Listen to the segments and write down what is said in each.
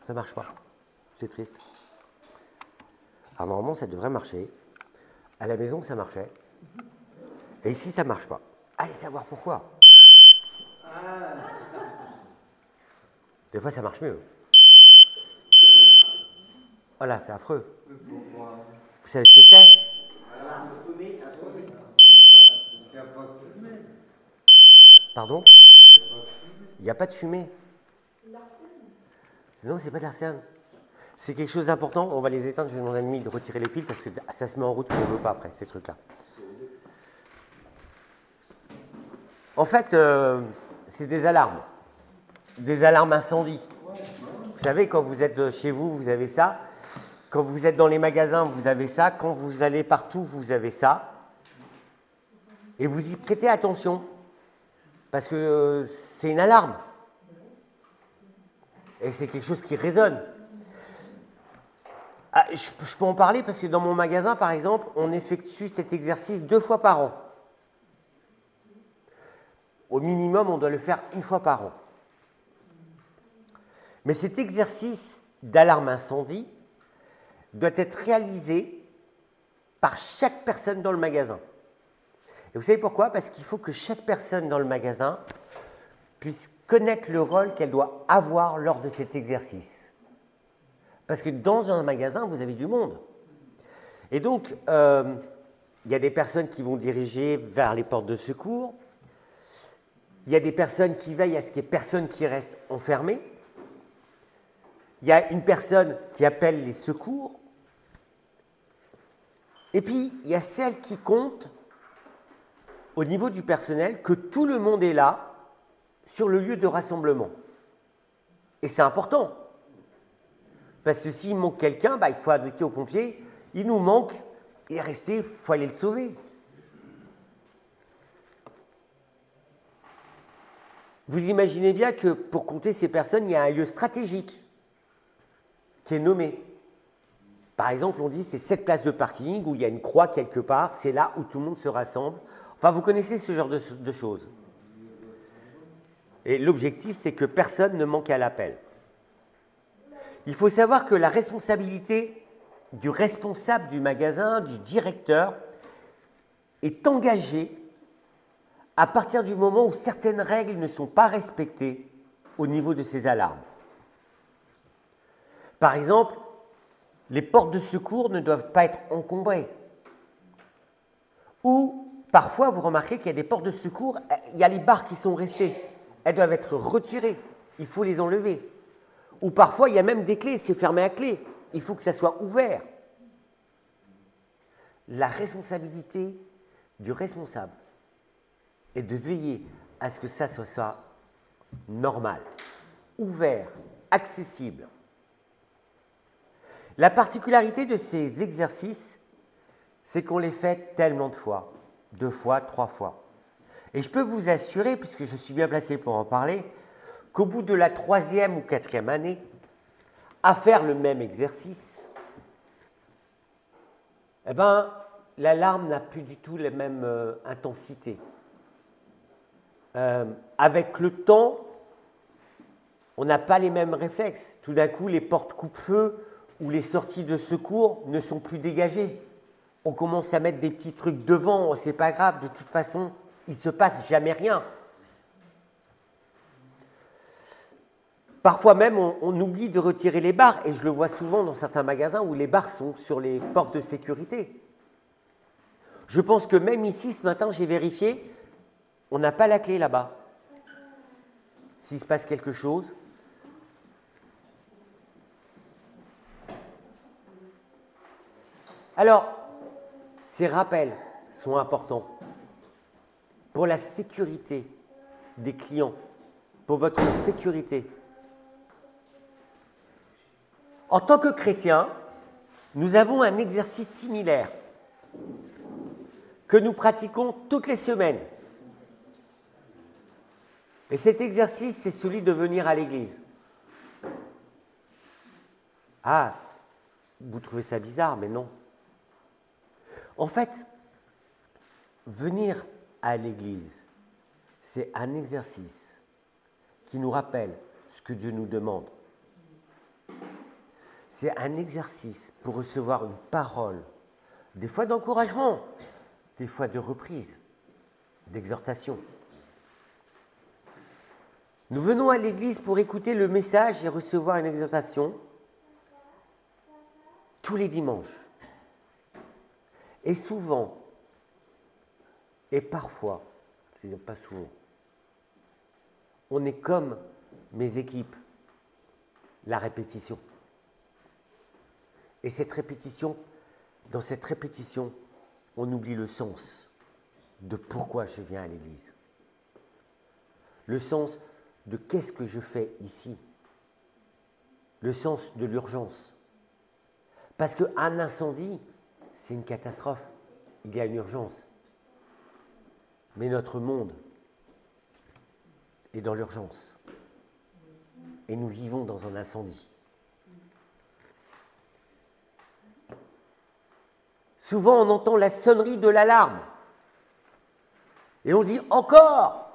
Ça marche pas. C'est triste. Alors normalement, ça devrait marcher. À la maison, ça marchait. Et ici, ça marche pas. Allez savoir pourquoi. Des fois, ça marche mieux. Voilà, c'est affreux. Vous savez ce que c'est? Pardon? Il n'y a pas de fumée. Non, c'est pas de l'arsène. C'est quelque chose d'important. On va les éteindre. Je vais demander à l'ami de retirer les piles parce que ça se met en route qu'on ne veut pas après, ces trucs-là. En fait, c'est des alarmes. Des alarmes incendie. Vous savez, quand vous êtes chez vous, vous avez ça. Quand vous êtes dans les magasins, vous avez ça. Quand vous allez partout, vous avez ça. Et vous y prêtez attention. Parce que c'est une alarme. Et c'est quelque chose qui résonne. Ah, je peux en parler parce que dans mon magasin, par exemple, on effectue cet exercice 2 fois par an. Au minimum, on doit le faire 1 fois par an. Mais cet exercice d'alarme incendie doit être réalisé par chaque personne dans le magasin. Et vous savez pourquoi? Parce qu'il faut que chaque personne dans le magasin puisse connaître le rôle qu'elle doit avoir lors de cet exercice. Parce que dans un magasin, vous avez du monde. Et donc, il y a des personnes qui vont diriger vers les portes de secours. Il y a des personnes qui veillent à ce qu'il n'y ait personne qui reste enfermé. Il y a une personne qui appelle les secours. Et puis, il y a celle qui compte au niveau du personnel que tout le monde est là sur le lieu de rassemblement. Et c'est important. Parce que s'il manque quelqu'un, il faut indiquer aux pompiers, il nous manque, il est resté, il faut aller le sauver. Vous imaginez bien que pour compter ces personnes, il y a un lieu stratégique qui est nommé. Par exemple, on dit c'est cette place de parking où il y a une croix quelque part, c'est là où tout le monde se rassemble. Enfin, vous connaissez ce genre de choses. Et l'objectif, c'est que personne ne manque à l'appel. Il faut savoir que la responsabilité du responsable du magasin, du directeur, est engagée à partir du moment où certaines règles ne sont pas respectées au niveau de ces alarmes. Par exemple, les portes de secours ne doivent pas être encombrées. Ou parfois, vous remarquez qu'il y a des portes de secours, il y a les barres qui sont restées. Elles doivent être retirées. Il faut les enlever. Ou parfois, il y a même des clés, c'est fermé à clé. Il faut que ça soit ouvert. La responsabilité du responsable est de veiller à ce que ça soit normal, ouvert, accessible. La particularité de ces exercices, c'est qu'on les fait tellement de fois, 2 fois, 3 fois. Et je peux vous assurer, puisque je suis bien placé pour en parler, qu'au bout de la 3e ou 4e année, à faire le même exercice, eh ben, l'alarme n'a plus du tout la même intensité. Avec le temps, on n'a pas les mêmes réflexes. Tout d'un coup, les portes coupe-feu ou les sorties de secours ne sont plus dégagées. On commence à mettre des petits trucs devant, c'est pas grave, de toute façon, il ne se passe jamais rien. Parfois même, on oublie de retirer les barres, et je le vois souvent dans certains magasins où les barres sont sur les portes de sécurité. Je pense que même ici, ce matin, j'ai vérifié, on n'a pas la clé là-bas. S'il se passe quelque chose. Alors, ces rappels sont importants pour la sécurité des clients, pour votre sécurité. En tant que chrétiens, nous avons un exercice similaire que nous pratiquons toutes les semaines. Et cet exercice, c'est celui de venir à l'église. Ah, vous trouvez ça bizarre, mais non. En fait, venir à l'église, c'est un exercice qui nous rappelle ce que Dieu nous demande. c'est un exercice pour recevoir une parole, des fois d'encouragement, des fois de reprise, d'exhortation. Nous venons à l'église pour écouter le message et recevoir une exhortation tous les dimanches. Et souvent, et parfois, je ne dis pas souvent, on est comme mes équipes, la répétition. Et cette répétition, dans cette répétition, on oublie le sens de pourquoi je viens à l'église. Le sens de qu'est-ce que je fais ici. Le sens de l'urgence. Parce qu'un incendie, c'est une catastrophe. Il y a une urgence. Mais notre monde est dans l'urgence. Et nous vivons dans un incendie. Souvent, on entend la sonnerie de l'alarme. Et on dit « encore !»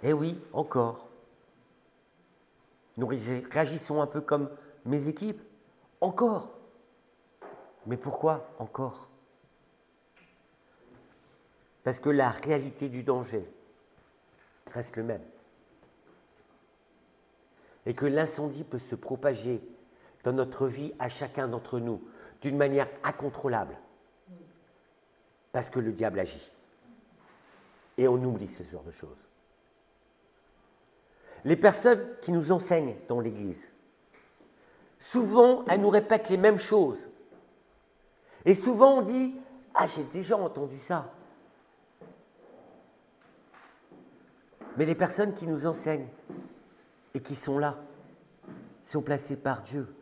Eh oui, encore. Nous réagissons un peu comme mes équipes. Encore. Mais pourquoi encore? Parce que la réalité du danger reste le même. Et que l'incendie peut se propager dans notre vie à chacun d'entre nous d'une manière incontrôlable. Parce que le diable agit. Et on oublie ce genre de choses. Les personnes qui nous enseignent dans l'Église, souvent, elles nous répètent les mêmes choses. Et souvent, on dit « Ah, j'ai déjà entendu ça ». Mais les personnes qui nous enseignent et qui sont là, sont placées par Dieu.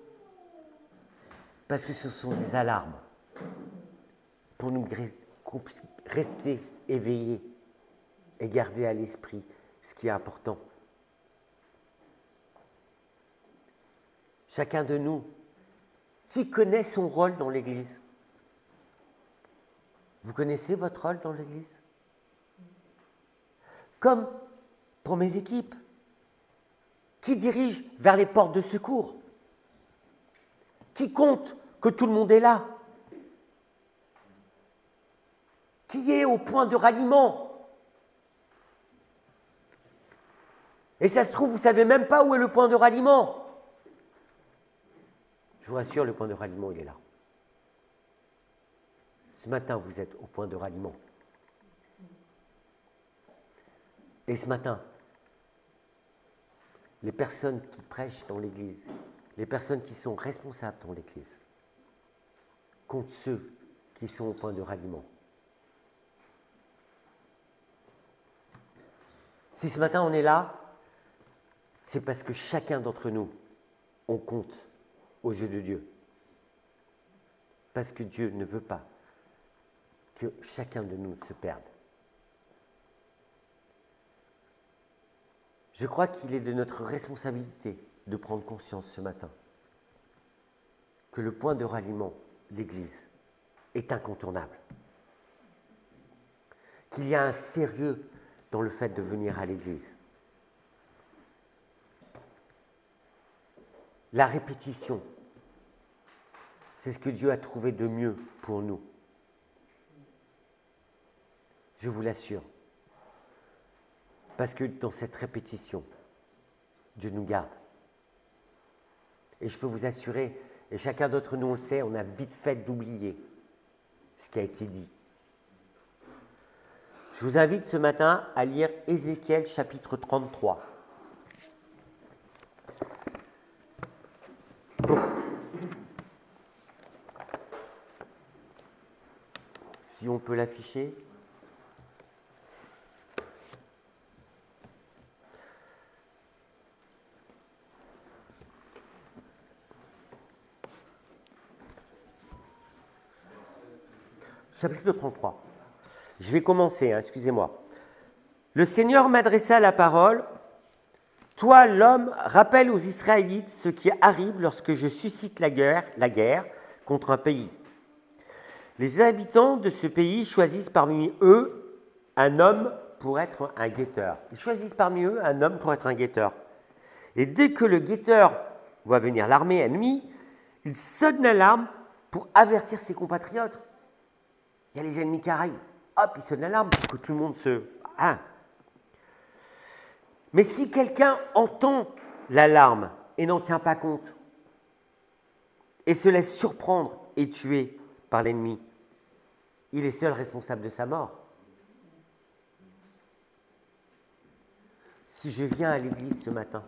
Parce que ce sont des alarmes pour nous rester éveillés et garder à l'esprit ce qui est important. Chacun de nous, qui connaît son rôle dans l'Église? Vous connaissez votre rôle dans l'Église? Comme pour mes équipes, qui dirige vers les portes de secours? Qui compte que tout le monde est là? Qui est au point de ralliement? Et ça se trouve, vous ne savez même pas où est le point de ralliement. Je vous rassure, le point de ralliement, il est là. Ce matin, vous êtes au point de ralliement. Et ce matin, les personnes qui prêchent dans l'Église, les personnes qui sont responsables dans l'Église, comptent ceux qui sont au point de ralliement. Si ce matin on est là, c'est parce que chacun d'entre nous, on compte aux yeux de Dieu. Parce que Dieu ne veut pas que chacun de nous se perde. Je crois qu'il est de notre responsabilité de prendre conscience ce matin que le point de ralliement, l'Église, est incontournable. Qu'il y a un sérieux dans le fait de venir à l'Église. La répétition, c'est ce que Dieu a trouvé de mieux pour nous. Je vous l'assure. Parce que dans cette répétition, Dieu nous garde. Et je peux vous assurer, et chacun d'entre nous on le sait, on a vite fait d'oublier ce qui a été dit. Je vous invite ce matin à lire Ézéchiel chapitre 33. Si on peut l'afficher. Chapitre 33. Je vais commencer, excusez-moi. Le Seigneur m'adressa la parole. Toi, l'homme, rappelle aux Israélites ce qui arrive lorsque je suscite la guerre contre un pays. Les habitants de ce pays choisissent parmi eux un homme pour être un guetteur. Ils choisissent parmi eux un homme pour être un guetteur. Et dès que le guetteur voit venir l'armée ennemie, il sonne l'alarme pour avertir ses compatriotes. Il y a les ennemis qui arrivent. Hop, il sonne l'alarme pour que tout le monde se... Ah. Mais si quelqu'un entend l'alarme et n'en tient pas compte, et se laisse surprendre et tuer par l'ennemi, il est seul responsable de sa mort. Si je viens à l'église ce matin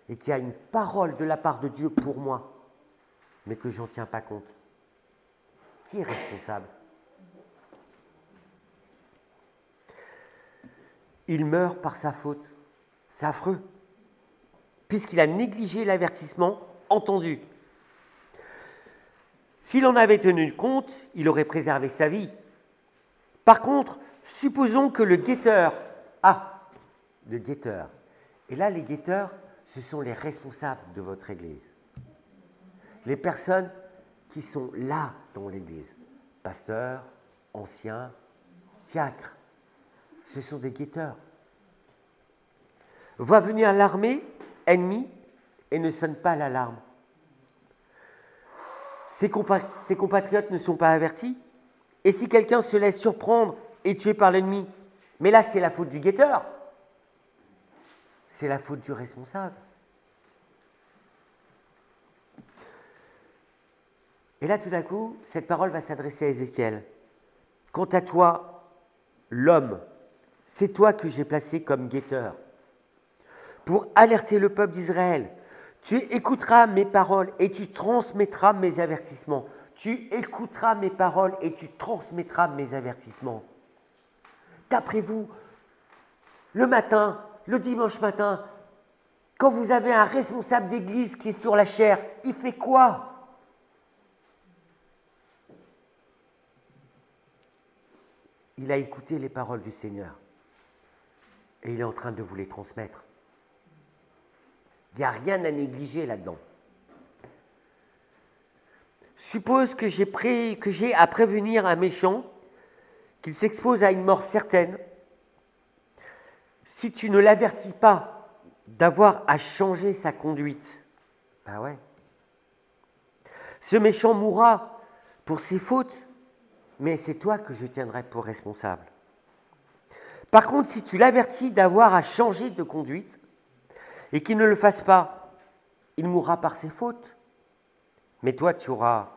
et qu'il y a une parole de la part de Dieu pour moi, mais que je n'en tiens pas compte, qui est responsable? Il meurt par sa faute. C'est affreux, puisqu'il a négligé l'avertissement entendu. S'il en avait tenu compte, il aurait préservé sa vie. Par contre, supposons que le guetteur... Ah, le guetteur. Et là, les guetteurs, ce sont les responsables de votre église. Les personnes qui sont là dans l'église. Pasteurs, anciens, diacres. Ce sont des guetteurs. Voit venir l'armée ennemie et ne sonne pas l'alarme. Ses compatriotes ne sont pas avertis. Et si quelqu'un se laisse surprendre et tuer par l'ennemi, mais là c'est la faute du guetteur. C'est la faute du responsable. Et là tout d'un coup, cette parole va s'adresser à Ézéchiel. Quant à toi, l'homme, c'est toi que j'ai placé comme guetteur pour alerter le peuple d'Israël. Tu écouteras mes paroles et tu transmettras mes avertissements. Tu écouteras mes paroles et tu transmettras mes avertissements. D'après vous, le matin, le dimanche matin, quand vous avez un responsable d'église qui est sur la chaire, il fait quoi? Il a écouté les paroles du Seigneur et il est en train de vous les transmettre. Il n'y a rien à négliger là-dedans. Suppose que j'ai à prévenir un méchant qu'il s'expose à une mort certaine. Si tu ne l'avertis pas d'avoir à changer sa conduite, ben ouais. Ce méchant mourra pour ses fautes, mais c'est toi que je tiendrai pour responsable. Par contre, si tu l'avertis d'avoir à changer de conduite, et qu'il ne le fasse pas, il mourra par ses fautes. Mais toi, tu auras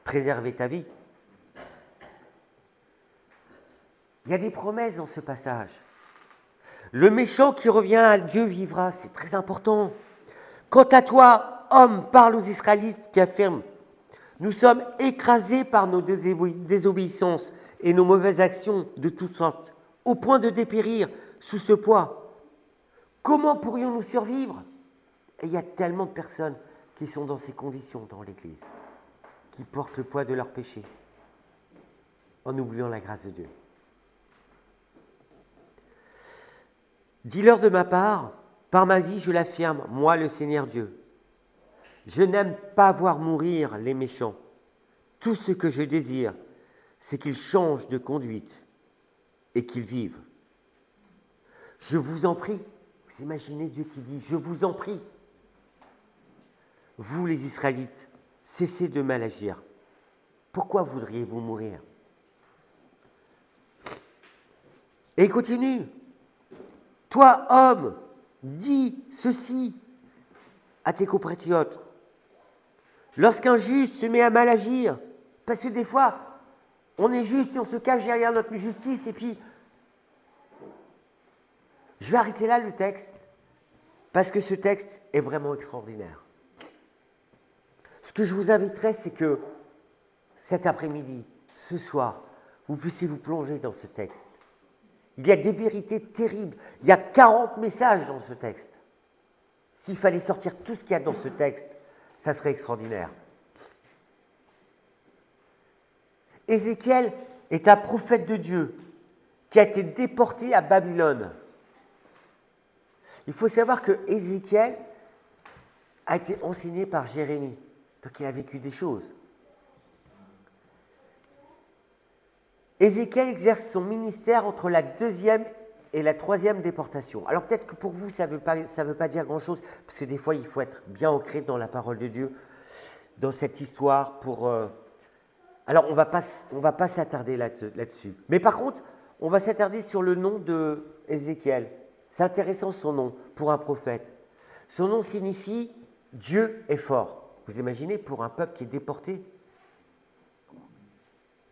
préservé ta vie. Il y a des promesses dans ce passage. Le méchant qui revient à Dieu vivra, c'est très important. Quant à toi, homme, parle aux Israélites qui affirment « Nous sommes écrasés par nos désobéissances et nos mauvaises actions de toutes sortes, au point de dépérir sous ce poids. Comment pourrions-nous survivre ?» Et il y a tellement de personnes qui sont dans ces conditions dans l'Église, qui portent le poids de leurs péchés, en oubliant la grâce de Dieu. Dis-leur de ma part, par ma vie je l'affirme, moi le Seigneur Dieu. Je n'aime pas voir mourir les méchants. Tout ce que je désire, c'est qu'ils changent de conduite et qu'ils vivent. Je vous en prie. Vous imaginez Dieu qui dit « Je vous en prie, vous les Israélites, cessez de mal agir. Pourquoi voudriez-vous mourir ?» Et il continue. « Toi, homme, dis ceci à tes compatriotes. Lorsqu'un juste se met à mal agir, parce que des fois, on est juste et on se cache derrière notre justice et puis je vais arrêter là le texte, parce que ce texte est vraiment extraordinaire. Ce que je vous inviterai, c'est que cet après-midi, ce soir, vous puissiez vous plonger dans ce texte. Il y a des vérités terribles. Il y a 40 messages dans ce texte. S'il fallait sortir tout ce qu'il y a dans ce texte, ça serait extraordinaire. Ézéchiel est un prophète de Dieu qui a été déporté à Babylone. Il faut savoir que Ézéchiel a été enseigné par Jérémie, donc il a vécu des choses. Ézéchiel exerce son ministère entre la 2e est la troisième déportation. Alors peut-être que pour vous, ça veut pas dire grand-chose, parce que des fois, il faut être bien ancré dans la parole de Dieu, dans cette histoire pour... Alors, on ne va pas s'attarder là-dessus. Mais par contre, on va s'attarder sur le nom de Ézéchiel. C'est intéressant son nom pour un prophète. Son nom signifie « Dieu est fort ». Vous imaginez, pour un peuple qui est déporté,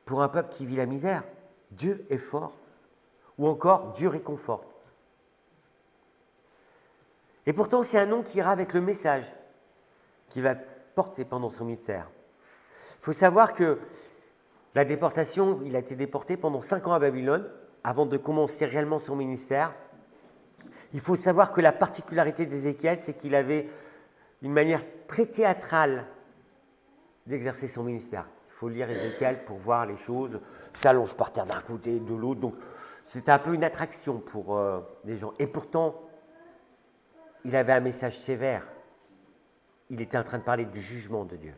pour un peuple qui vit la misère, Dieu est fort. Ou encore, Dieu réconforte. Et pourtant, c'est un nom qui ira avec le message qu'il va porter pendant son ministère. Il faut savoir que la déportation, il a été déporté pendant 5 ans à Babylone, avant de commencer réellement son ministère. Il faut savoir que la particularité d'Ézéchiel, c'est qu'il avait une manière très théâtrale d'exercer son ministère. Il faut lire Ézéchiel pour voir les choses, s'allonge par terre d'un côté et de l'autre, donc c'était un peu une attraction pour les gens. Et pourtant, il avait un message sévère. Il était en train de parler du jugement de Dieu.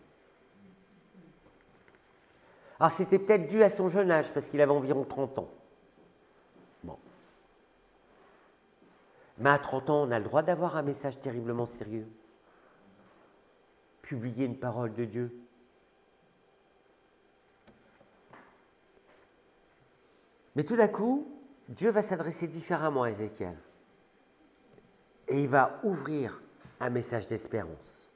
Alors c'était peut-être dû à son jeune âge, parce qu'il avait environ 30 ans. Bon. Mais à 30 ans, on a le droit d'avoir un message terriblement sérieux. Publier une parole de Dieu. Mais tout d'un coup, Dieu va s'adresser différemment à Ézéchiel. Et il va ouvrir un message d'espérance.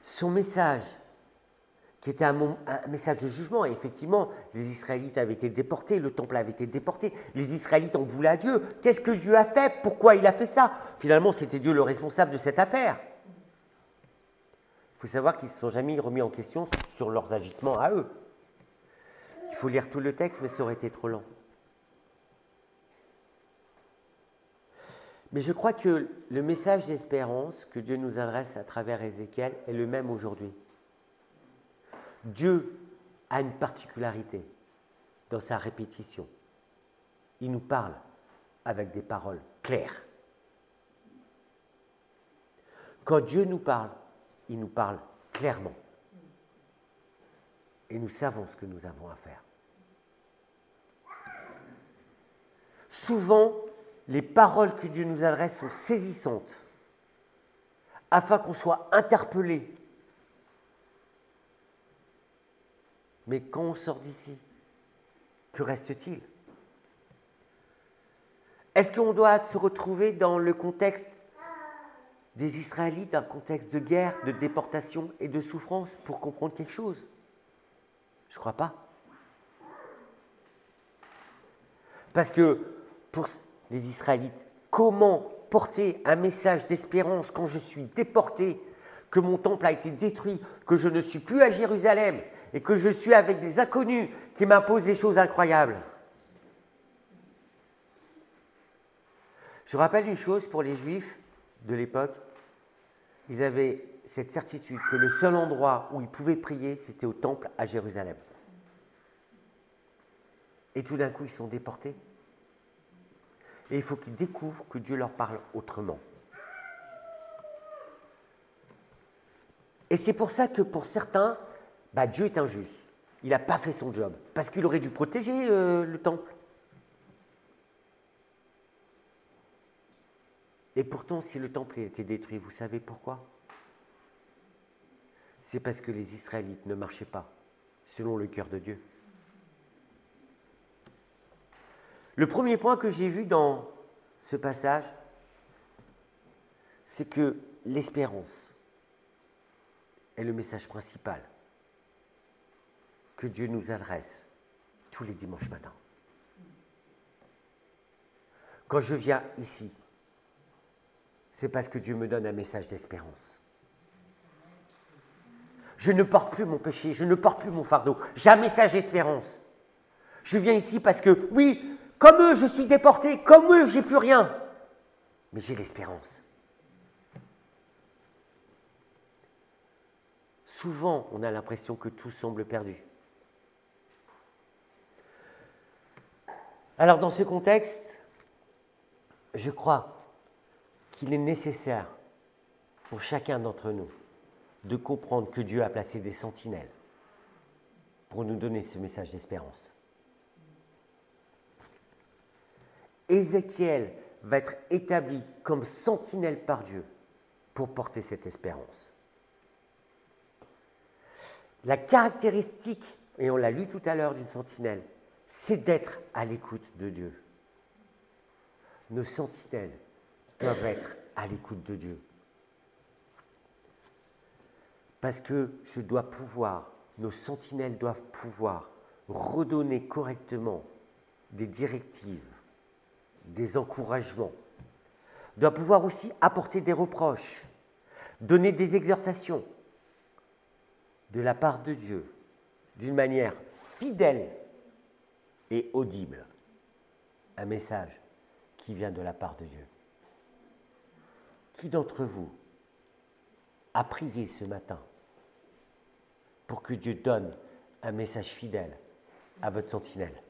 Son message, qui était un message de jugement, et effectivement, les Israélites avaient été déportés, le temple avait été déporté, les Israélites en voulaient à Dieu. Qu'est-ce que Dieu a fait? Pourquoi il a fait ça? Finalement, c'était Dieu le responsable de cette affaire. Il faut savoir qu'ils ne se sont jamais remis en question sur leurs agissements à eux. Il faut lire tout le texte, mais ça aurait été trop lent. Mais je crois que le message d'espérance que Dieu nous adresse à travers Ézéchiel est le même aujourd'hui. Dieu a une particularité dans sa répétition. Il nous parle avec des paroles claires. Quand Dieu nous parle, il nous parle clairement. Et nous savons ce que nous avons à faire. Souvent, les paroles que Dieu nous adresse sont saisissantes, afin qu'on soit interpellé. Mais quand on sort d'ici, que reste-t-il? Est-ce qu'on doit se retrouver dans le contexte des Israélites, un contexte de guerre, de déportation et de souffrance pour comprendre quelque chose? Je ne crois pas. Parce que pour les Israélites, comment porter un message d'espérance quand je suis déporté, que mon temple a été détruit, que je ne suis plus à Jérusalem et que je suis avec des inconnus qui m'imposent des choses incroyables? Je rappelle une chose pour les Juifs de l'époque, ils avaient cette certitude que le seul endroit où ils pouvaient prier, c'était au temple à Jérusalem. Et tout d'un coup, ils sont déportés. Et il faut qu'ils découvrent que Dieu leur parle autrement. Et c'est pour ça que pour certains, Dieu est injuste. Il n'a pas fait son job, parce qu'il aurait dû protéger le temple. Et pourtant, si le temple a été détruit, vous savez pourquoi? C'est parce que les Israélites ne marchaient pas selon le cœur de Dieu. Le premier point que j'ai vu dans ce passage, c'est que l'espérance est le message principal que Dieu nous adresse tous les dimanches matins. Quand je viens ici, c'est parce que Dieu me donne un message d'espérance. Je ne porte plus mon péché, je ne porte plus mon fardeau. J'ai un message d'espérance. Je viens ici parce que, oui, comme eux, je suis déporté, comme eux, j'ai plus rien. Mais j'ai l'espérance. Souvent, on a l'impression que tout semble perdu. Alors, dans ce contexte, je crois qu'il est nécessaire pour chacun d'entre nous de comprendre que Dieu a placé des sentinelles pour nous donner ce message d'espérance. Ézéchiel va être établi comme sentinelle par Dieu pour porter cette espérance. La caractéristique, et on l'a lu tout à l'heure d'une sentinelle, c'est d'être à l'écoute de Dieu. Nos sentinelles doivent être à l'écoute de Dieu. Parce que nos sentinelles doivent pouvoir redonner correctement des directives, des encouragements, doivent pouvoir aussi apporter des reproches, donner des exhortations de la part de Dieu, d'une manière fidèle et audible. Un message qui vient de la part de Dieu. Qui d'entre vous a prié ce matin pour que Dieu donne un message fidèle à votre sentinelle?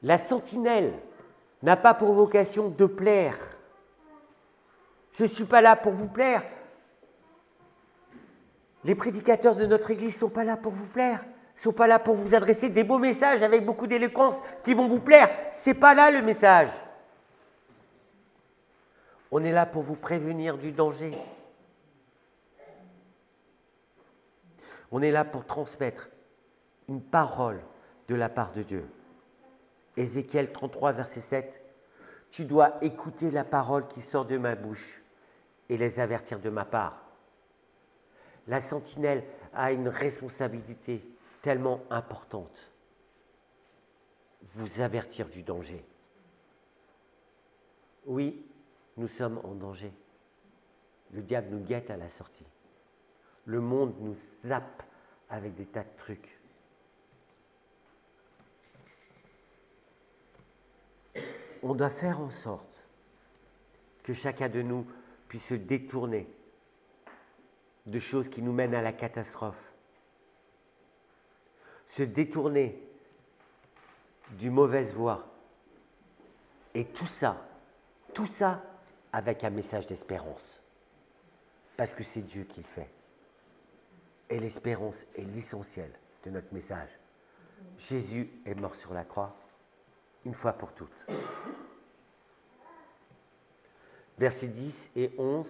La sentinelle n'a pas pour vocation de plaire. Je ne suis pas là pour vous plaire. Les prédicateurs de notre Église ne sont pas là pour vous plaire. Ils ne sont pas là pour vous adresser des beaux messages avec beaucoup d'éloquence qui vont vous plaire. Ce n'est pas là le message. On est là pour vous prévenir du danger. On est là pour transmettre une parole de la part de Dieu. Ézéchiel 33, verset 7. « Tu dois écouter la parole qui sort de ma bouche et les avertir de ma part. » La sentinelle a une responsabilité tellement importante. Vous avertir du danger. Oui, nous sommes en danger. Le diable nous guette à la sortie. Le monde nous zappe avec des tas de trucs. On doit faire en sorte que chacun de nous puisse se détourner de choses qui nous mènent à la catastrophe. Se détourner d'une mauvaise voie. Et tout ça avec un message d'espérance. Parce que c'est Dieu qui le fait. Et l'espérance est l'essentiel de notre message. Jésus est mort sur la croix, une fois pour toutes. Versets 10 et 11.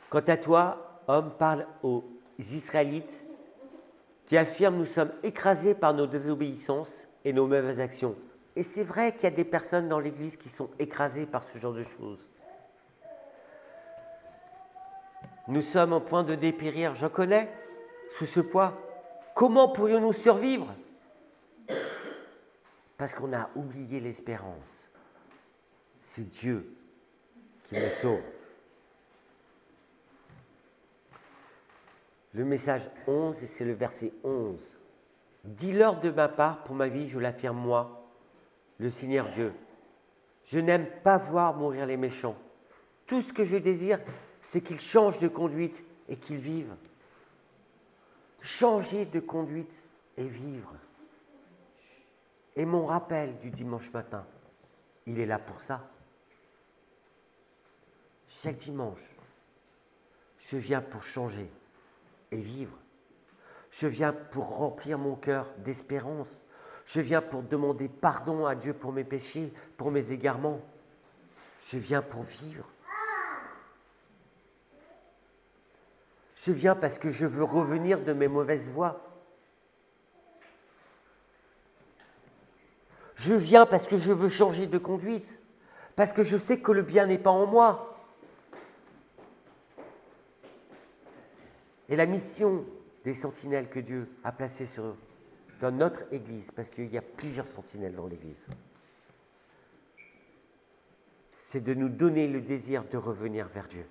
Quant à toi, homme, parle aux Israélites qui affirment « Nous sommes écrasés par nos désobéissances et nos mauvaises actions ». Et c'est vrai qu'il y a des personnes dans l'Église qui sont écrasées par ce genre de choses. Nous sommes au point de dépérir, j'en connais, sous ce poids. Comment pourrions-nous survivre? Parce qu'on a oublié l'espérance. C'est Dieu qui nous sauve. Le message 11, c'est le verset 11. « Dis-leur de ma part, pour ma vie, je l'affirme moi, le Seigneur Dieu. Je n'aime pas voir mourir les méchants. Tout ce que je désire, c'est qu'ils changent de conduite et qu'ils vivent. » Changer de conduite et vivre. Et mon rappel du dimanche matin, il est là pour ça. Chaque dimanche, je viens pour changer et vivre. Je viens pour remplir mon cœur d'espérance. Je viens pour demander pardon à Dieu pour mes péchés, pour mes égarements. Je viens pour vivre. Je viens parce que je veux revenir de mes mauvaises voies. Je viens parce que je veux changer de conduite, parce que je sais que le bien n'est pas en moi. Et la mission des sentinelles que Dieu a placées dans notre Église, parce qu'il y a plusieurs sentinelles dans l'Église, c'est de nous donner le désir de revenir vers Dieu.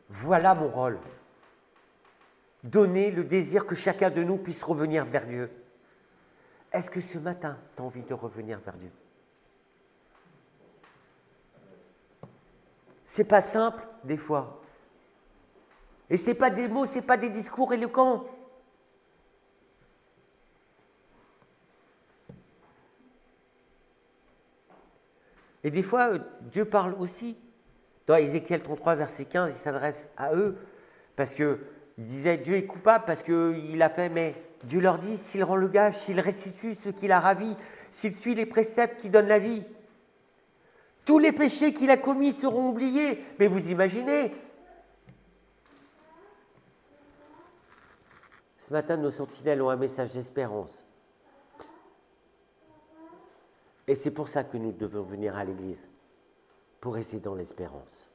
Voilà mon rôle. Donner le désir que chacun de nous puisse revenir vers Dieu. Est-ce que ce matin, tu as envie de revenir vers Dieu? C'est pas simple, des fois. Et ce n'est pas des mots, ce n'est pas des discours éloquents. Et des fois, Dieu parle aussi. Dans Ézéchiel 33, verset 15, il s'adresse à eux, parce que il disait Dieu est coupable parce qu'il a fait, mais Dieu leur dit, s'il rend le gage, s'il restitue ce qu'il a ravi, s'il suit les préceptes qui donnent la vie, tous les péchés qu'il a commis seront oubliés. Mais vous imaginez? Ce matin, nos sentinelles ont un message d'espérance. Et c'est pour ça que nous devons venir à l'église, pour rester dans l'espérance.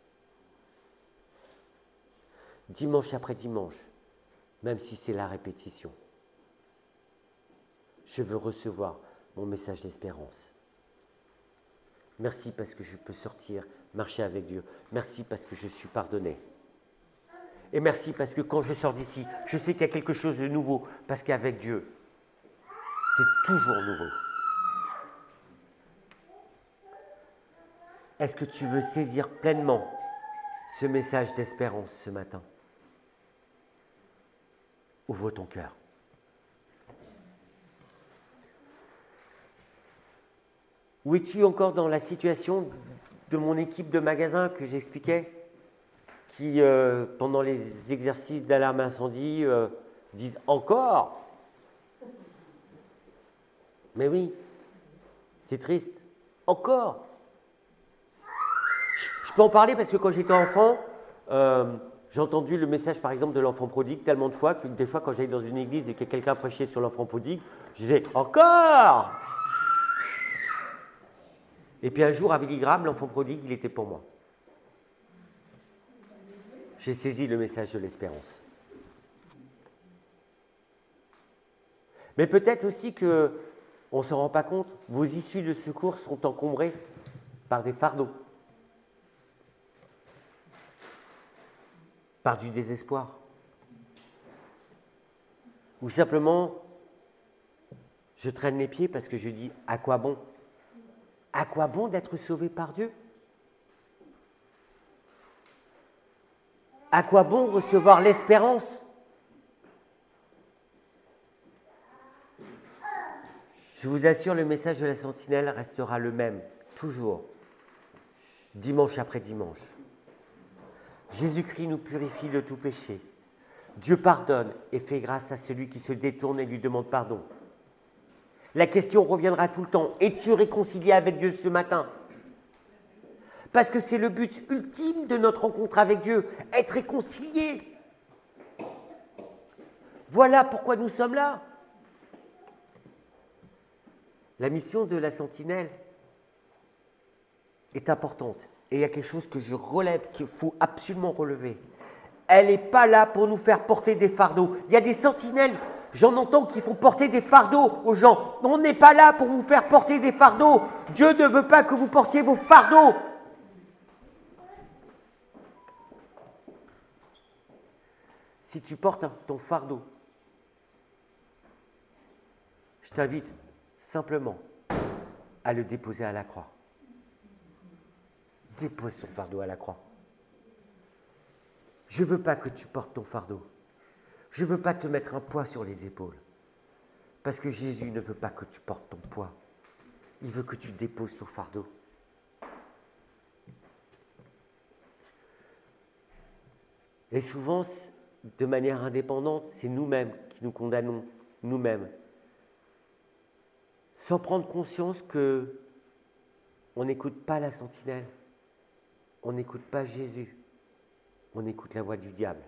Dimanche après dimanche, même si c'est la répétition, je veux recevoir mon message d'espérance. Merci parce que je peux sortir, marcher avec Dieu. Merci parce que je suis pardonné. Et merci parce que quand je sors d'ici, je sais qu'il y a quelque chose de nouveau, parce qu'avec Dieu, c'est toujours nouveau. Est-ce que tu veux saisir pleinement ce message d'espérance ce matin? Ouvre ton cœur. Où es-tu encore dans la situation de mon équipe de magasin que j'expliquais, qui, pendant les exercices d'alarme incendie, disent « encore ». Mais oui, c'est triste. Encore. Je peux en parler parce que quand j'étais enfant, j'ai entendu le message par exemple de l'enfant prodigue tellement de fois que des fois quand j'allais dans une église et que quelqu'un prêchait sur l'enfant prodigue, je disais « encore ». Et puis un jour à Billy Graham, l'enfant prodigue, il était pour moi. J'ai saisi le message de l'espérance. Mais peut-être aussi qu'on ne s'en rend pas compte, vos issues de secours sont encombrées par des fardeaux, par du désespoir. Ou simplement, je traîne les pieds parce que je dis « à quoi bon ?» À quoi bon d'être sauvé par Dieu? À quoi bon recevoir l'espérance? Je vous assure, le message de la sentinelle restera le même, toujours, dimanche après dimanche. Jésus-Christ nous purifie de tout péché. Dieu pardonne et fait grâce à celui qui se détourne et lui demande pardon. La question reviendra tout le temps. Es-tu réconcilié avec Dieu ce matin? Parce que c'est le but ultime de notre rencontre avec Dieu, être réconcilié. Voilà pourquoi nous sommes là. La mission de la sentinelle est importante. Et il y a quelque chose que je relève, qu'il faut absolument relever. Elle n'est pas là pour nous faire porter des fardeaux. Il y a des sentinelles, j'en entends qu'il faut porter des fardeaux aux gens. On n'est pas là pour vous faire porter des fardeaux. Dieu ne veut pas que vous portiez vos fardeaux. Si tu portes ton fardeau, je t'invite simplement à le déposer à la croix. Dépose ton fardeau à la croix. Je ne veux pas que tu portes ton fardeau. Je ne veux pas te mettre un poids sur les épaules. Parce que Jésus ne veut pas que tu portes ton poids. Il veut que tu déposes ton fardeau. Et souvent, de manière indépendante, c'est nous-mêmes qui nous condamnons, nous-mêmes. Sans prendre conscience qu'on n'écoute pas la sentinelle. On n'écoute pas Jésus. On écoute la voix du diable.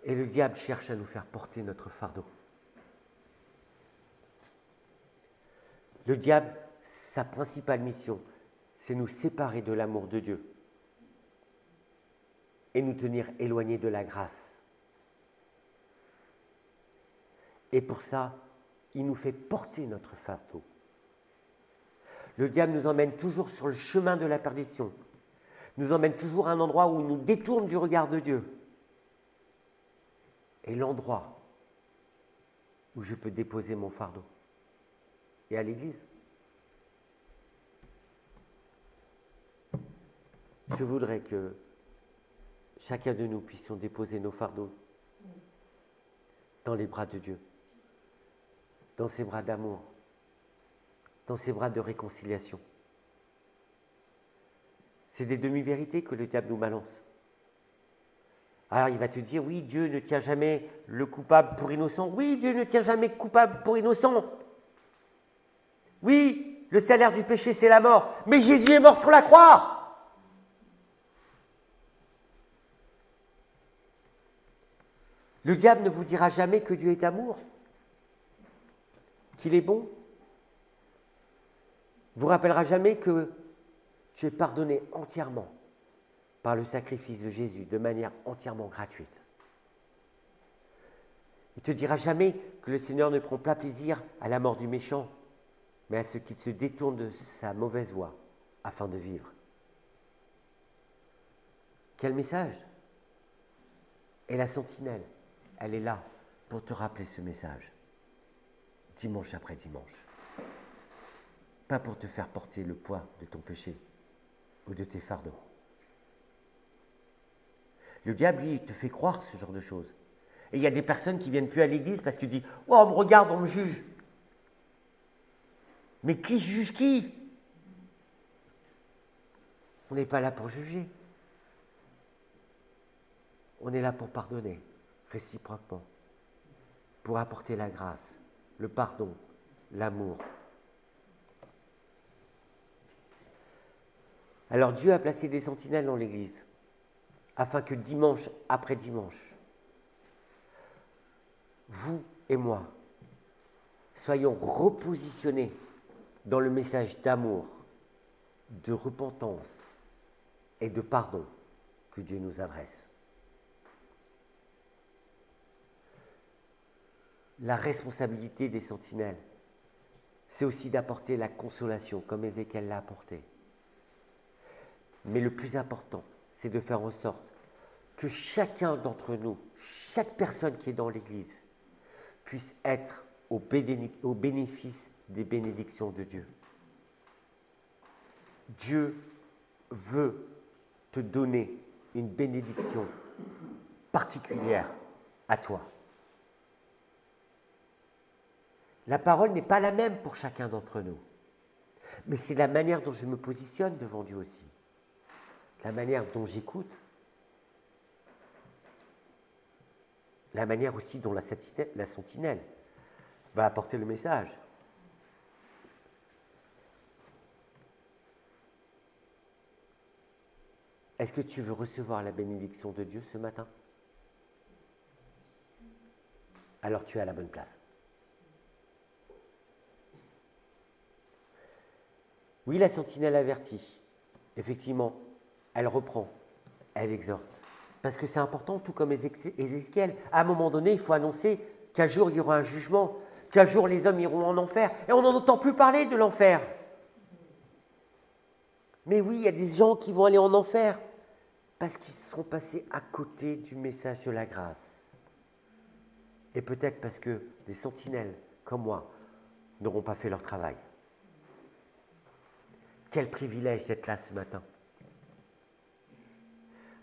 Et le diable cherche à nous faire porter notre fardeau. Le diable, sa principale mission, c'est nous séparer de l'amour de Dieu et nous tenir éloignés de la grâce. Et pour ça, il nous fait porter notre fardeau. Le diable nous emmène toujours sur le chemin de la perdition, nous emmène toujours à un endroit où il nous détourne du regard de Dieu. Et l'endroit où je peux déposer mon fardeau. Et à l'église. Je voudrais que chacun de nous puissions déposer nos fardeaux dans les bras de Dieu, dans ses bras d'amour, dans ses bras de réconciliation. – C'est des demi-vérités que le diable nous balance. Alors il va te dire, oui, Dieu ne tient jamais le coupable pour innocent. Oui, Dieu ne tient jamais coupable pour innocent. Oui, le salaire du péché, c'est la mort. Mais Jésus est mort sur la croix. Le diable ne vous dira jamais que Dieu est amour, qu'il est bon. Il ne vous rappellera jamais que tu es pardonné entièrement par le sacrifice de Jésus, de manière entièrement gratuite. Il ne te dira jamais que le Seigneur ne prend pas plaisir à la mort du méchant, mais à ce qu'il se détourne de sa mauvaise voie afin de vivre. Quel message! Et la sentinelle, elle est là pour te rappeler ce message, dimanche après dimanche. Pas pour te faire porter le poids de ton péché ou de tes fardeaux. Le diable, lui, il te fait croire ce genre de choses. Et il y a des personnes qui ne viennent plus à l'église parce qu'ils disent « Oh, on me regarde, on me juge ». Mais qui juge qui? On n'est pas là pour juger. On est là pour pardonner, réciproquement, pour apporter la grâce, le pardon, l'amour. Alors Dieu a placé des sentinelles dans l'église, afin que dimanche après dimanche, vous et moi, soyons repositionnés dans le message d'amour, de repentance et de pardon que Dieu nous adresse. La responsabilité des sentinelles, c'est aussi d'apporter la consolation, comme Ézéchiel l'a apporté. Mais le plus important, c'est de faire en sorte que chacun d'entre nous, chaque personne qui est dans l'Église, puisse être au bénéfice des bénédictions de Dieu. Dieu veut te donner une bénédiction particulière à toi. La parole n'est pas la même pour chacun d'entre nous, mais c'est la manière dont je me positionne devant Dieu aussi, la manière dont j'écoute, la manière aussi dont la sentinelle va apporter le message. Est-ce que tu veux recevoir la bénédiction de Dieu ce matin? Alors tu es à la bonne place. Oui, la sentinelle avertit. Effectivement, elle reprend, elle exhorte. Parce que c'est important, tout comme Ézéchiel. À un moment donné, il faut annoncer qu'un jour, il y aura un jugement, qu'un jour, les hommes iront en enfer. Et on n'en entend plus parler de l'enfer. Mais oui, il y a des gens qui vont aller en enfer parce qu'ils sont passés à côté du message de la grâce. Et peut-être parce que des sentinelles, comme moi, n'auront pas fait leur travail. Quel privilège d'être là ce matin.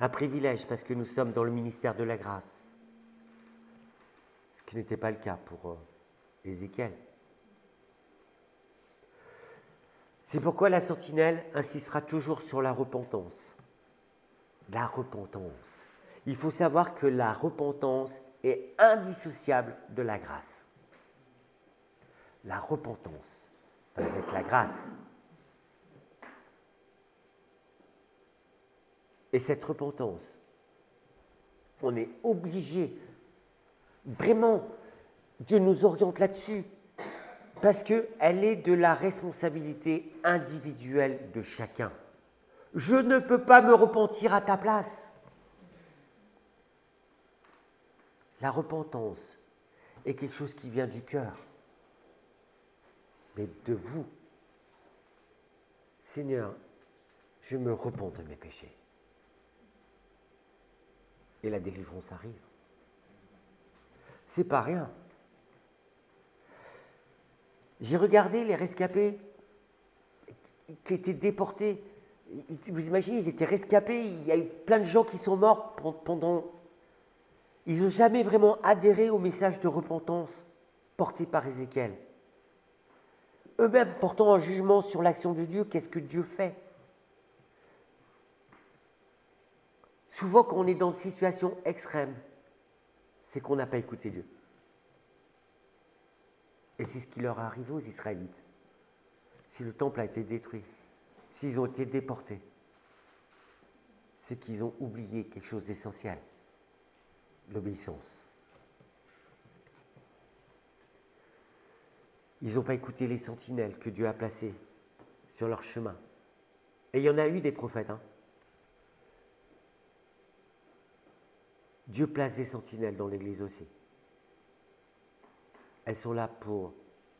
Un privilège parce que nous sommes dans le ministère de la grâce. Ce qui n'était pas le cas pour Ézéchiel. C'est pourquoi la sentinelle insistera toujours sur la repentance. La repentance. Il faut savoir que la repentance est indissociable de la grâce. La repentance va avec la grâce. Et cette repentance, on est obligé, vraiment, Dieu nous oriente là-dessus, parce qu'elle est de la responsabilité individuelle de chacun. Je ne peux pas me repentir à ta place. La repentance est quelque chose qui vient du cœur, mais de vous. Seigneur, je me repens de mes péchés. Et la délivrance arrive. C'est pas rien. J'ai regardé les rescapés qui étaient déportés. Vous imaginez, ils étaient rescapés, il y a eu plein de gens qui sont morts pendant... Ils n'ont jamais vraiment adhéré au message de repentance porté par Ézéchiel. Eux-mêmes portant un jugement sur l'action de Dieu, qu'est-ce que Dieu fait? Souvent, quand on est dans une situation extrême, c'est qu'on n'a pas écouté Dieu. Et c'est ce qui leur est arrivé aux Israélites. Si le temple a été détruit, s'ils ont été déportés, c'est qu'ils ont oublié quelque chose d'essentiel, l'obéissance. Ils n'ont pas écouté les sentinelles que Dieu a placées sur leur chemin. Et il y en a eu des prophètes. Dieu place des sentinelles dans l'Église aussi. Elles sont là pour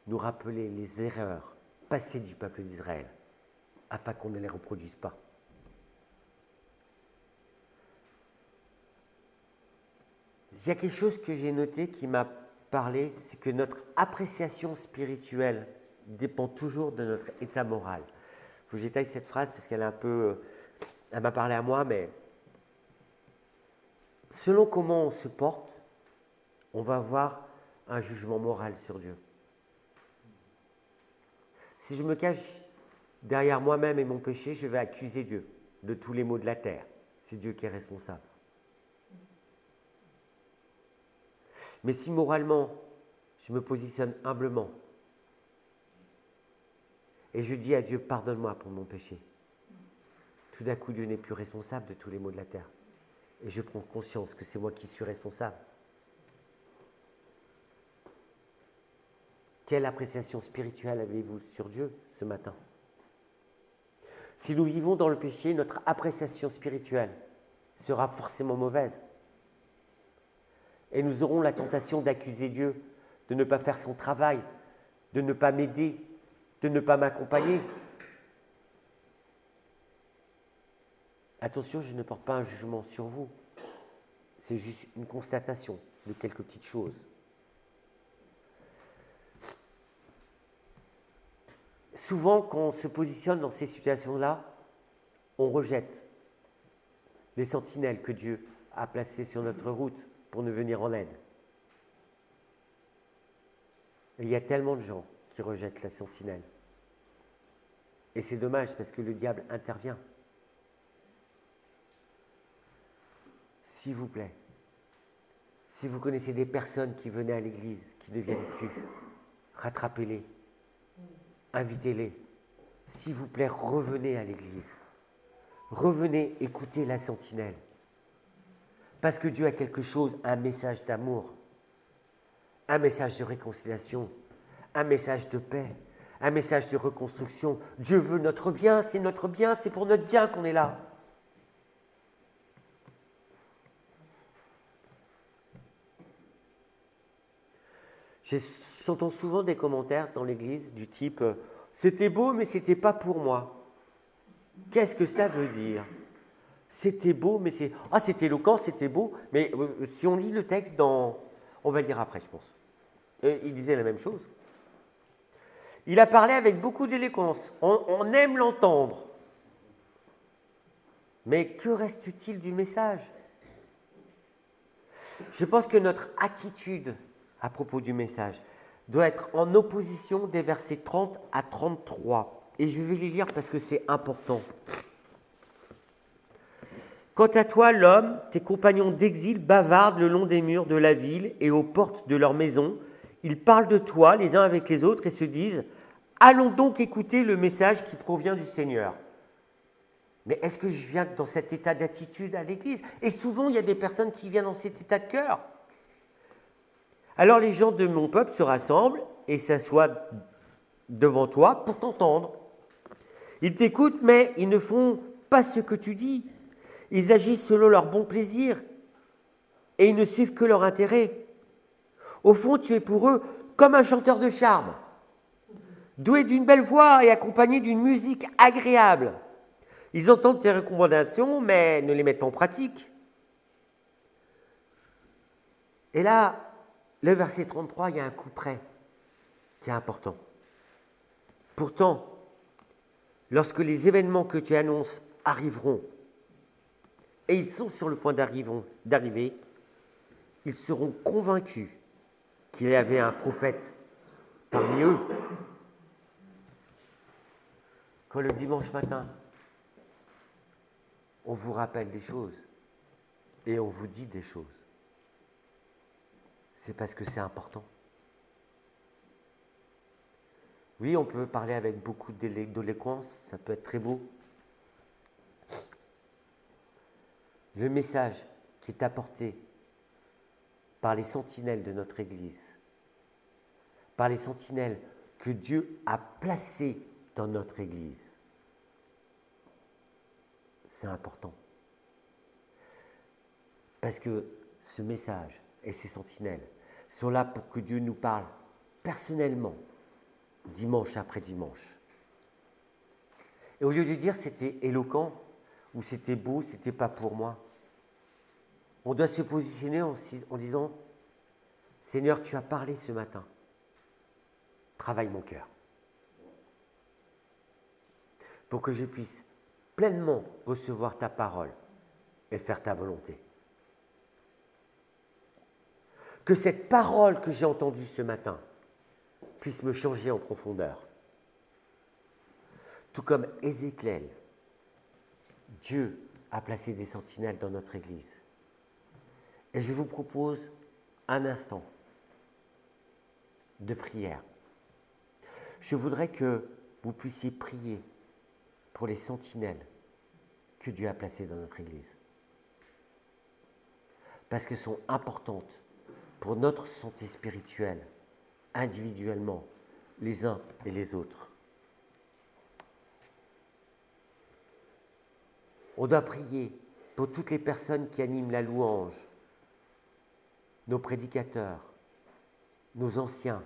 nous rappeler les erreurs passées du peuple d'Israël, afin qu'on ne les reproduise pas. Il y a quelque chose que j'ai noté qui m'a parlé, c'est que notre appréciation spirituelle dépend toujours de notre état moral. Il faut que j'étaye cette phrase parce qu'elle est un peu... Elle m'a parlé à moi, mais... Selon comment on se porte, on va avoir un jugement moral sur Dieu. Si je me cache derrière moi-même et mon péché, je vais accuser Dieu de tous les maux de la terre. C'est Dieu qui est responsable. Mais si moralement, je me positionne humblement et je dis à Dieu, pardonne-moi pour mon péché, tout d'un coup, Dieu n'est plus responsable de tous les maux de la terre. Et je prends conscience que c'est moi qui suis responsable. Quelle appréciation spirituelle avez-vous sur Dieu ce matin? Si nous vivons dans le péché, notre appréciation spirituelle sera forcément mauvaise. Et nous aurons la tentation d'accuser Dieu, de ne pas faire son travail, de ne pas m'aider, de ne pas m'accompagner. Attention, je ne porte pas un jugement sur vous. C'est juste une constatation de quelques petites choses. Souvent, quand on se positionne dans ces situations-là, on rejette les sentinelles que Dieu a placées sur notre route pour nous venir en aide. Et il y a tellement de gens qui rejettent la sentinelle. Et c'est dommage parce que le diable intervient. S'il vous plaît, si vous connaissez des personnes qui venaient à l'église, qui ne viennent plus, rattrapez-les, invitez-les. S'il vous plaît, revenez à l'église. Revenez écouter la sentinelle. Parce que Dieu a quelque chose, un message d'amour, un message de réconciliation, un message de paix, un message de reconstruction. Dieu veut notre bien, c'est pour notre bien qu'on est là. J'entends souvent des commentaires dans l'église du type « C'était beau, mais c'était pas pour moi ». Qu'est-ce que ça veut dire? C'était beau, mais c'est... Ah, c'était éloquent, c'était beau, mais si on lit le texte dans... On va le lire après, je pense. Il disait la même chose. Il a parlé avec beaucoup d'éloquence. On aime l'entendre. Mais que reste-t-il du message? Je pense que notre attitude à propos du message doit être en opposition des versets 30 à 33. Et je vais les lire parce que c'est important. Quant à toi, l'homme, tes compagnons d'exil bavardent le long des murs de la ville et aux portes de leur maison. Ils parlent de toi les uns avec les autres et se disent « Allons donc écouter le message qui provient du Seigneur ». Mais est-ce que je viens dans cet état d'attitude à l'église? Et souvent, il y a des personnes qui viennent dans cet état de cœur. Alors les gens de mon peuple se rassemblent et s'assoient devant toi pour t'entendre. Ils t'écoutent, mais ils ne font pas ce que tu dis. Ils agissent selon leur bon plaisir et ils ne suivent que leur intérêt. Au fond, tu es pour eux comme un chanteur de charme, doué d'une belle voix et accompagné d'une musique agréable. Ils entendent tes recommandations, mais ne les mettent pas en pratique. Et là, le verset 33, il y a un coup près qui est important. Pourtant, lorsque les événements que tu annonces arriveront, et ils sont sur le point d'arriver, ils seront convaincus qu'il y avait un prophète parmi eux. Quand le dimanche matin, on vous rappelle des choses, et on vous dit des choses, c'est parce que c'est important. Oui, on peut parler avec beaucoup d'éloquence, ça peut être très beau. Le message qui est apporté par les sentinelles de notre Église, par les sentinelles que Dieu a placées dans notre Église, c'est important. Parce que ce message et ces sentinelles sont là pour que Dieu nous parle personnellement, dimanche après dimanche. Et au lieu de dire c'était éloquent, ou c'était beau, c'était pas pour moi, on doit se positionner en disant Seigneur, tu as parlé ce matin, travaille mon cœur, pour que je puisse pleinement recevoir ta parole et faire ta volonté. Que cette parole que j'ai entendue ce matin puisse me changer en profondeur. Tout comme Ézéchiel, Dieu a placé des sentinelles dans notre Église. Et je vous propose un instant de prière. Je voudrais que vous puissiez prier pour les sentinelles que Dieu a placées dans notre Église. Parce qu'elles sont importantes pour notre santé spirituelle, individuellement, les uns et les autres. On doit prier pour toutes les personnes qui animent la louange, nos prédicateurs, nos anciens,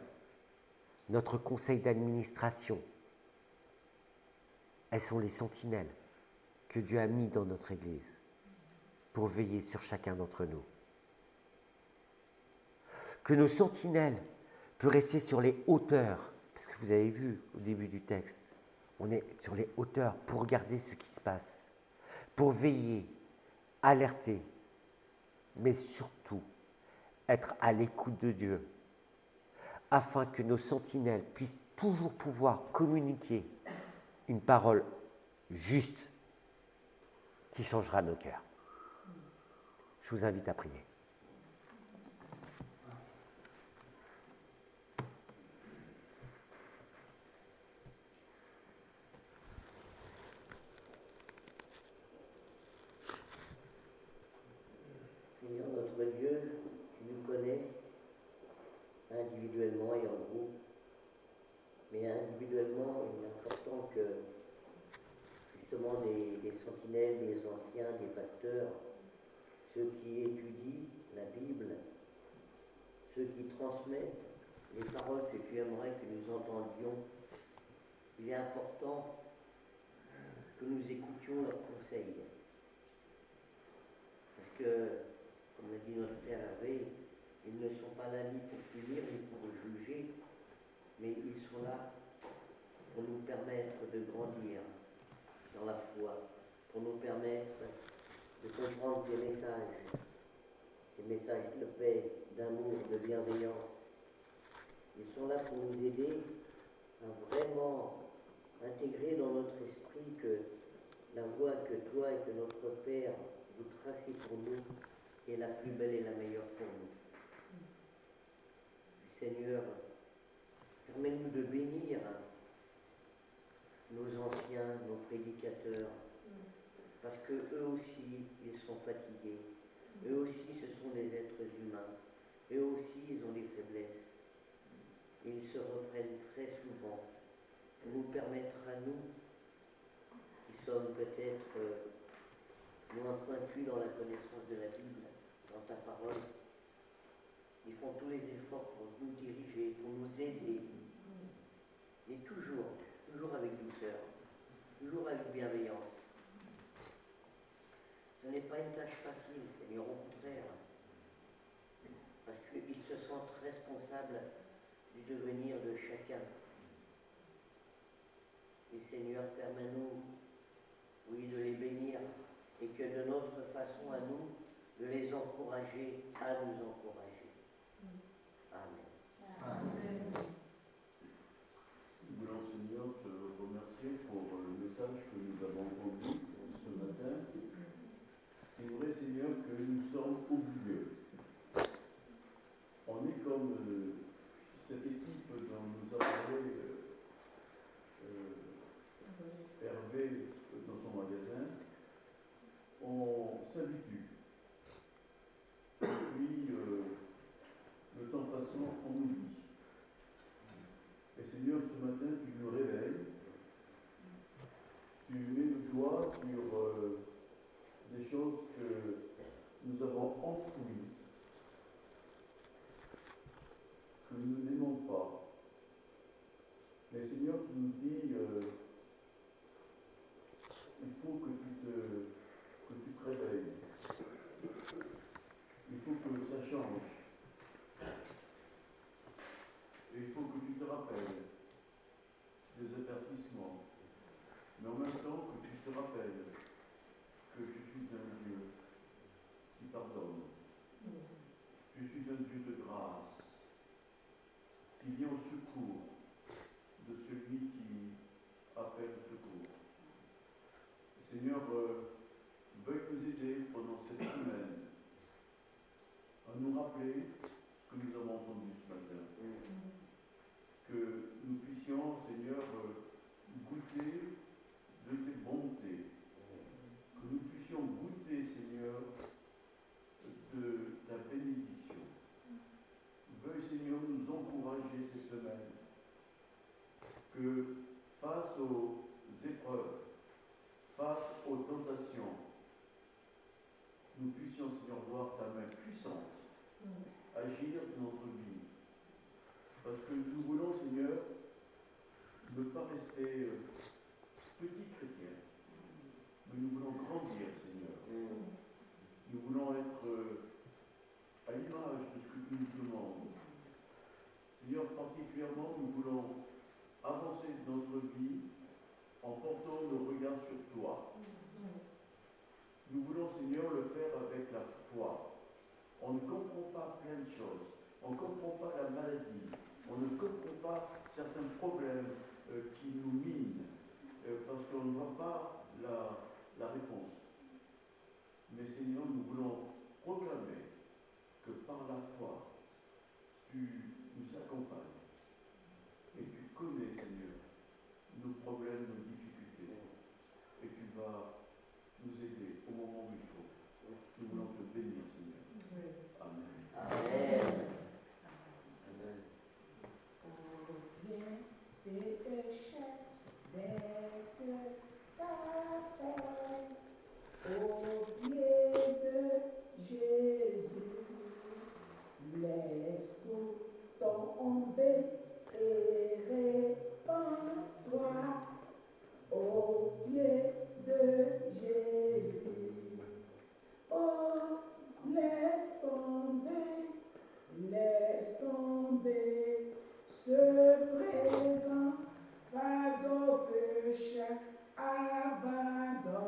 notre conseil d'administration. Elles sont les sentinelles que Dieu a mis dans notre Église pour veiller sur chacun d'entre nous. Que nos sentinelles peuvent rester sur les hauteurs, parce que vous avez vu au début du texte, on est sur les hauteurs pour regarder ce qui se passe, pour veiller, alerter, mais surtout être à l'écoute de Dieu, afin que nos sentinelles puissent toujours pouvoir communiquer une parole juste qui changera nos cœurs. Je vous invite à prier. Seigneur notre Dieu, tu nous connais individuellement et en groupe, mais individuellement, il est important que justement des sentinelles, des anciens, des pasteurs, ceux qui étudient la Bible, ceux qui transmettent les paroles que tu aimerais que nous entendions, il est important que nous écoutions leurs conseils. Parce que, comme l'a dit notre frère Hervé, ils ne sont pas là ni pour punir ni pour juger, mais ils sont là pour nous permettre de grandir dans la foi, pour nous permettre de comprendre des messages de paix, d'amour, de bienveillance. Ils sont là pour nous aider à vraiment intégrer dans notre esprit que la voie que toi et que notre Père vous tracez pour nous est la plus belle et la meilleure pour nous. Seigneur, permets-nous de bénir nos anciens, nos prédicateurs, parce que eux aussi, ils sont fatigués. Eux aussi, ce sont des êtres humains. Eux aussi, ils ont des faiblesses. Et ils se reprennent très souvent pour nous permettre à nous, qui sommes peut-être moins pointus dans la connaissance de la Bible, dans ta parole, ils font tous les efforts pour nous diriger, pour nous aider. Et toujours avec douceur, toujours avec bienveillance. Ce n'est pas une tâche facile, Seigneur, au contraire. Parce qu'ils se sentent responsables du devenir de chacun. Et Seigneur, permets-nous, oui, de les bénir et que de notre façon à nous, de les encourager à nous encourager. Amen. Amen. Nous voulons, Seigneur, te remercier pour le message que nous avons entendu ce matin. C'est vrai, Seigneur, que nous sommes oublieux. On est comme cette équipe dont nous a parlé Hervé dans son magasin. On s'habitue. Et puis, le temps passant, on oublie. Et Seigneur, ce matin, tu nous réveilles. Tu mets le doigt sur des choses que nous avons enfouies, que nous n'aimons pas. Mais Seigneur, tu nous dis, il faut que tu te réveilles. Il faut que ça change. Et il faut que tu te rappelles des avertissements. Mais en même temps que tu te rappelles que je suis un Dieu qui pardonne. Je suis un Dieu de grâce, qui vient au secours de celui qui appelle au secours. Seigneur, veuille nous aider pendant cette semaine à nous rappeler ce que nous avons entendu ce matin. Que nous puissions, Seigneur, goûter de tes bontés. Que nous puissions goûter, Seigneur, de ta bénédiction. Veuille, Seigneur, nous encourager cette semaine. Que face aux épreuves, face aux tentations, nous puissions, Seigneur, voir ta main puissante agir dans notre vie. Parce que nous voulons, Seigneur, ne pas rester petits chrétiens, mais nous voulons grandir, Seigneur. Nous voulons être à l'image de ce que tu nous demandes. Seigneur, particulièrement, nous voulons avancer dans notre vie en portant nos regards sur toi. Nous voulons, Seigneur, le faire avec la foi. On ne comprend pas plein de choses. On ne comprend pas la maladie. On ne comprend pas certains problèmes qui nous minent parce qu'on ne voit pas la réponse. Mais Seigneur, nous voulons proclamer que par la foi, tu nous accompagnes et tu connais, Seigneur, nos problèmes, nos difficultés. Et tu vas nous aider au moment où il faut. Nous voulons te bénir, Seigneur. Amen. Amen. Péché, baisse ta tête au pied de Jésus. Laisse tout tomber et répands-toi au pied de Jésus. Oh, laisse tomber ce présent fardeau péché, abandonner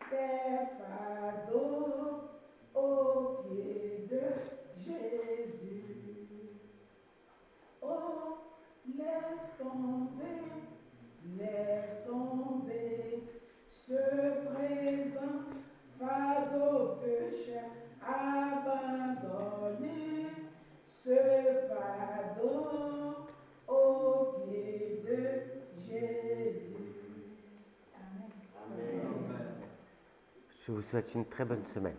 tes fardeaux au pied de Jésus. Oh, laisse tomber ce présent fardeau péché, abandonner ce fardeau au pied de Jésus. Amen. Amen. Je vous souhaite une très bonne semaine.